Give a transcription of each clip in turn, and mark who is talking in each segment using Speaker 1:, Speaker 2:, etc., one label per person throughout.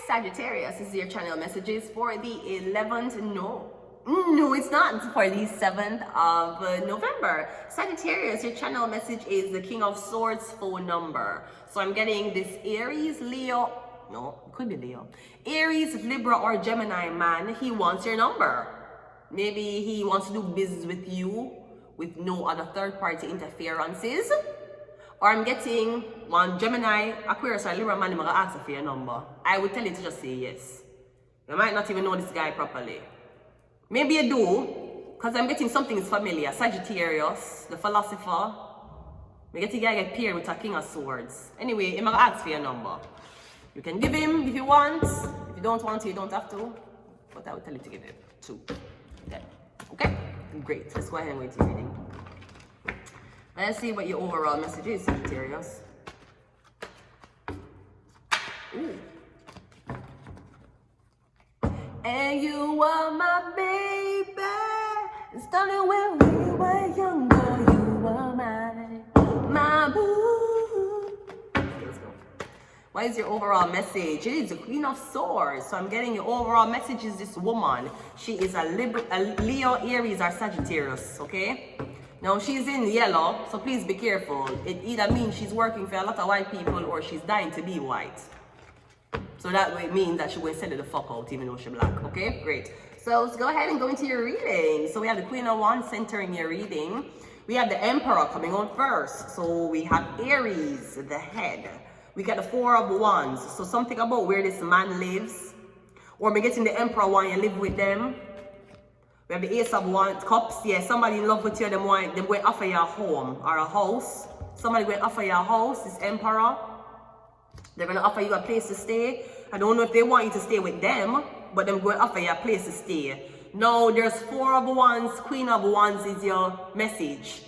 Speaker 1: Sagittarius, this is your channel messages for the 11th, no, it's not, for the 7th of November. Sagittarius, your channel message is the King of Swords phone number. So I'm getting this Aries, Leo, no, it could be Leo. Aries, Libra, or Gemini man, he wants your number. Maybe he wants to do business with you with no other third-party interferences. Or I'm getting one Gemini, Aquarius, or Libra man, I'm going to ask for your number. I would tell you to just say yes. You might not even know this guy properly. Maybe you do, because I'm getting something is familiar. Sagittarius, the philosopher. We get a guy get paired with a King of Swords. Anyway, I'm going to ask for your number. You can give him if you want. If you don't want to, you don't have to. But I will tell you to give him 2. Okay? Great. Let's go ahead and wait your reading. Let's see what your overall message is, Sagittarius. Ooh. And you were my baby. Started when we were younger. You were my boo. Okay, let's go. What is your overall message? It is the Queen of Swords. So I'm getting your overall message is this woman. She is a Leo, Aries, or Sagittarius. Okay? Now she's in yellow, so please be careful. It either means she's working for a lot of white people or she's dying to be white. So that way it means that she will send it the fuck out even though she's black. Okay, great. So let's go ahead and go into your reading. So we have the Queen of Wands centering your reading. We have the Emperor coming on first. So we have Aries, the head. We got the Four of Wands. So something about where this man lives. Or we're getting the Emperor one, you live with them. We have the Ace of Wands, Cups. Yeah, somebody in love with you, them going to offer you a home or a house. Somebody going to offer you a house, this Emperor. They're going to offer you a place to stay. I don't know if they want you to stay with them, but they're going to offer you a place to stay. Now, there's Four of Wands, Queen of Wands is your message.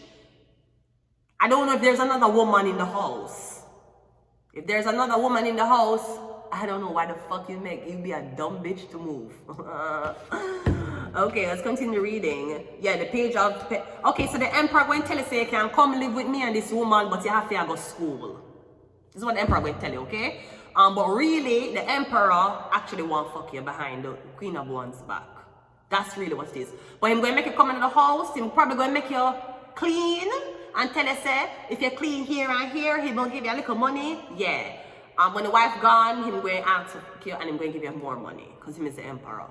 Speaker 1: I don't know if there's another woman in the house. If there's another woman in the house, I don't know why the fuck you'd be a dumb bitch to move. Okay, let's continue reading. Yeah, the page of... Okay, so the Emperor going to tell you, say, you can come live with me and this woman, but you have to go to school. This is what the Emperor going to tell you, okay? But really, the Emperor actually won't fuck you behind the Queen of Wands back. That's really what it is. But he's going to make you come into the house. He's probably going to make you clean and tell you, say, if you clean here and here, he will give you a little money. Yeah. When the wife gone, he's going to ask you and he's going to give you more money because he is the Emperor.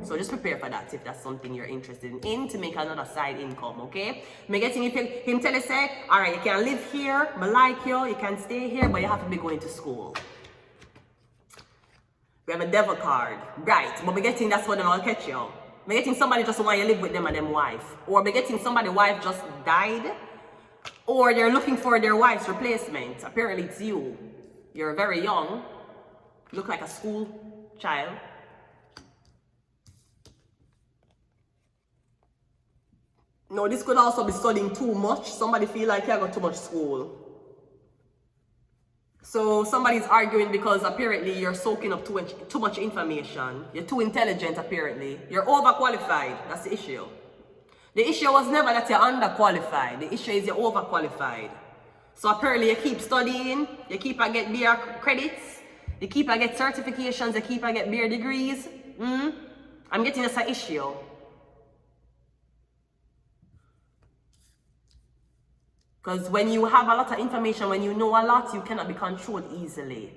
Speaker 1: So just prepare for that if that's something you're interested in to make another side income, okay? Me getting him tell you, say, all right, you can live here, I like you can stay here, but you have to be going to school. We have a devil card, right? But me getting that's what they're gonna catch you. Me getting somebody just want you to live with them and them wife, or me getting somebody's wife just died, or they're looking for their wife's replacement. Apparently it's you. You're very young, look like a school child. No, this could also be studying too much. Somebody feel like you got too much school. So somebody's arguing because apparently you're soaking up too much information. You're too intelligent apparently. You're overqualified. That's the issue. The issue was never that you're underqualified. The issue is you're overqualified. So apparently you keep studying. You keep on get beer credits. You keep on get certifications. You keep on get beer degrees. I'm getting this an issue. Because when you have a lot of information, when you know a lot, you cannot be controlled easily.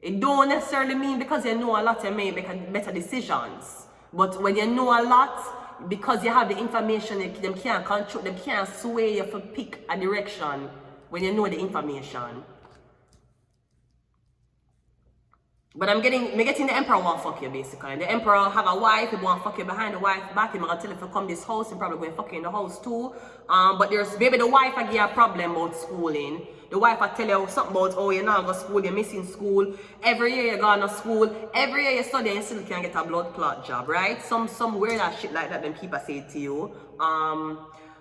Speaker 1: It don't necessarily mean because you know a lot, you may make better decisions. But when you know a lot, because you have the information, them can't control, them can't sway you to pick a direction when you know the information. But me getting the Emperor won't fuck you basically. The Emperor have a wife, he won't fuck you behind the wife back. He might tell you if you come this house, he probably going to fuck you in the house too. But there's maybe the wife I give you a problem about schooling. The wife I tell you something about, oh, you're not going to school, you're missing school. Every year you're going to school. Every year you study and you still can't get a blood clot job, right? Some weird ass shit like that them people say to you.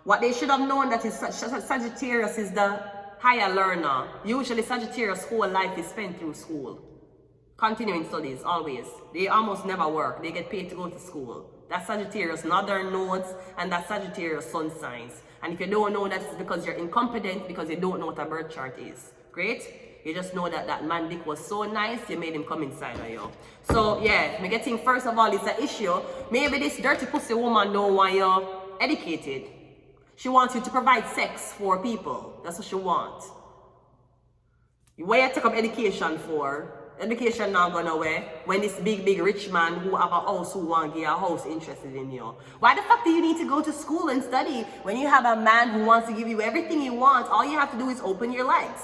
Speaker 1: What they should have known that is Sagittarius is the higher learner. Usually Sagittarius' whole life is spent through school. Continuing studies, always. They almost never work. They get paid to go to school. That's Sagittarius northern nodes and that's Sagittarius sun signs. And if you don't know that, it's because you're incompetent because you don't know what a birth chart is. Great? You just know that that man dick was so nice, you made him come inside of you. So yeah, me getting first of all, it's an issue. Maybe this dirty pussy woman don't want you educated. She wants you to provide sex for people. That's what she wants. What you take up education for? Education not gone away when this big rich man who have a house who want to get a house interested in you. Why the fuck do you need to go to school and study when you have a man who wants to give you everything you want? All you have to do is open your legs.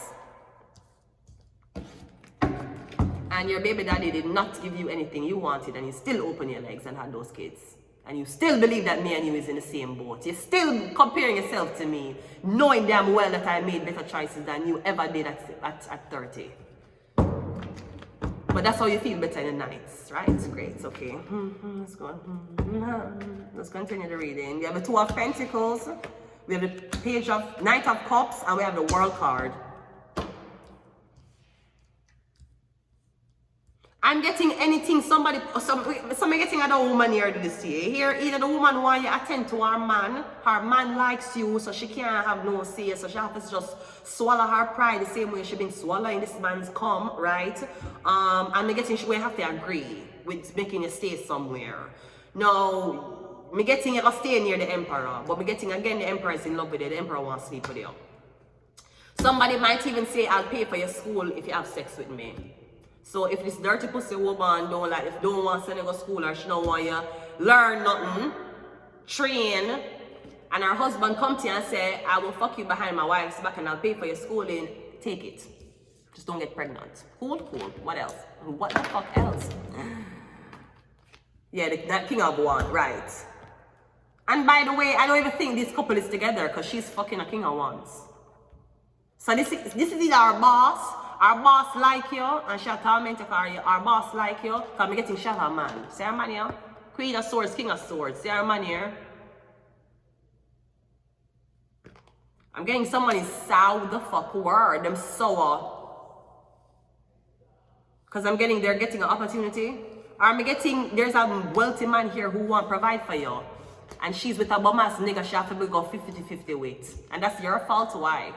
Speaker 1: And your baby daddy did not give you anything you wanted, and you still open your legs and had those kids. And you still believe that me and you is in the same boat. You're still comparing yourself to me, knowing damn well that I made better choices than you ever did at 30. But that's how you feel better in the nights, right? Great, okay. Let's go. Let's continue the reading. We have the Two of Pentacles. We have the Page of Knight of Cups, and we have the World card. I'm getting anything somebody getting another woman here this year. Here, either the woman want you attend to her man likes you, so she can't have no say, so she has to just swallow her pride the same way she been swallowing this man's cum, right? And I'm getting she will have to agree with making you stay somewhere. Now, me getting you to stay near the emperor, but me getting again the emperor is in love with you, the emperor wants to sleep with you. Somebody might even say, I'll pay for your school if you have sex with me. So if this dirty pussy woman don't want to send you to school, or she don't want you learn nothing, train, and her husband come to you and say, I will fuck you behind my wife's back and I'll pay for your schooling, take it. Just don't get pregnant. Cool. What else? What the fuck else? Yeah, that King of Wands, right. And by the way, I don't even think this couple is together because she's fucking a King of Wands. So this is our boss. Our boss like you, and she'll torment you for you. Our boss like you, because I'm getting shot her man. See our man here? Queen of Swords, King of Swords. See our man here? I'm getting somebody sour the fuck word. Them sour. Because they're getting an opportunity. Or I'm getting, there's a wealthy man here who won't provide for you. And she's with a bum-ass nigga, she have to go 50-50 with. And that's your fault, why?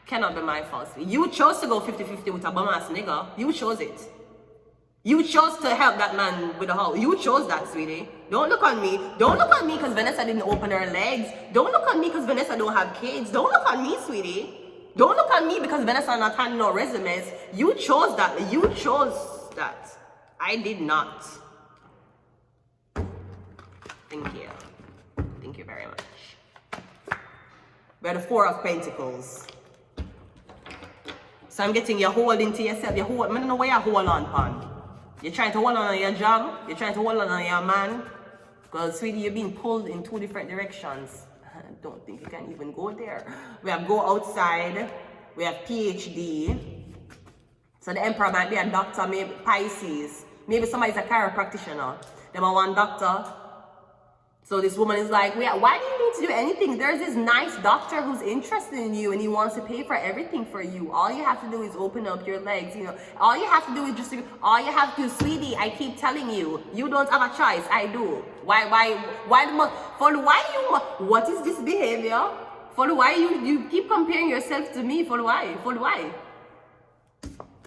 Speaker 1: Cannot be my fault. You chose to go 50-50 with a bum-ass nigga. You chose it. You chose to help that man with the house. You chose that, sweetie. Don't look on me. Don't look on me because Vanessa didn't open her legs. Don't look on me because Vanessa don't have kids. Don't look on me, sweetie. Don't look on me because Vanessa not handing no resumes. You chose that. You chose that. I did not. Thank you. Thank you very much. We have the Four of Pentacles. So I'm getting you holding to yourself. I don't know where you hold on, pan. You're trying to hold on to your job. You're trying to hold on to your man. Because, sweetie, you're being pulled in two different directions. I don't think you can even go there. We have go outside. We have PhD. So the emperor might be a doctor, maybe Pisces. Maybe somebody's a chiropractor. They might want doctor. So this woman is like, why do you need to do anything? There's this nice doctor who's interested in you and he wants to pay for everything for you. All you have to do is open up your legs, you know. All you have to do is all you have to do, sweetie, I keep telling you, you don't have a choice. I do. What is this behavior? For why you keep comparing yourself to me? For why?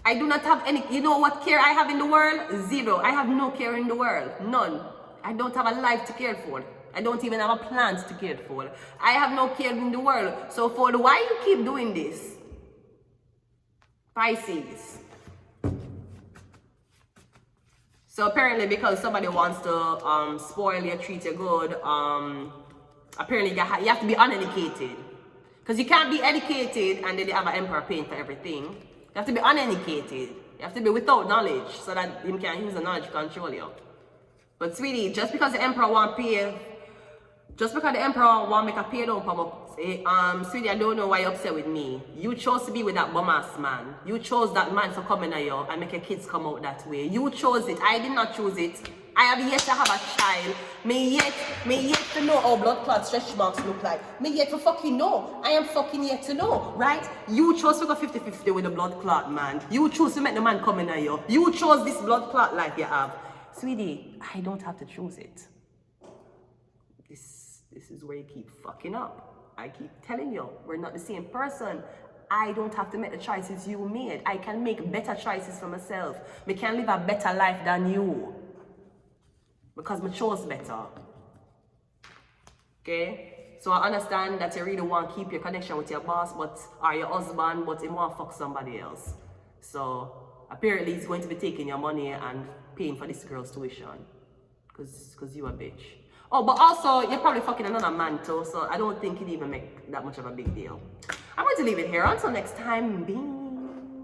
Speaker 1: I do not have any, you know what care I have in the world? Zero. I have no care in the world. None. I don't have a life to care for. I don't even have a plant to care for. I have no care in the world. So for why you keep doing this? Pisces. So apparently because somebody wants to spoil you, treat you good, apparently you have to be uneducated. Because you can't be educated and then you have an emperor paying for everything. You have to be uneducated. You have to be without knowledge so that him can use the knowledge to control you. But sweetie, just because the emperor want pay, just because the emperor want make a pay down come up, sweetie, I don't know why you're upset with me. You chose to be with that bum-ass man. You chose that man to come in at you and make your kids come out that way. You chose it. I did not choose it. I have yet to have a child. Me yet to know how blood clot stretch marks look like. Me yet to fucking know. I am fucking yet to know, right? You chose to go 50-50 with the blood clot man. You chose to make the man come in at you. You chose this blood clot life you have. Sweetie, I don't have to choose it. This is where you keep fucking up. I keep telling you, we're not the same person. I don't have to make the choices you made. I can make better choices for myself. I can live a better life than you. Because I chose better. Okay? So I understand that you really want to keep your connection with your boss, or your husband, but you want to fuck somebody else. So apparently he's going to be taking your money and paying for this girl's tuition. Because you a bitch. Oh, but also, you're probably fucking another man too, so I don't think it'd even make that much of a big deal. I'm going to leave it here. Until next time,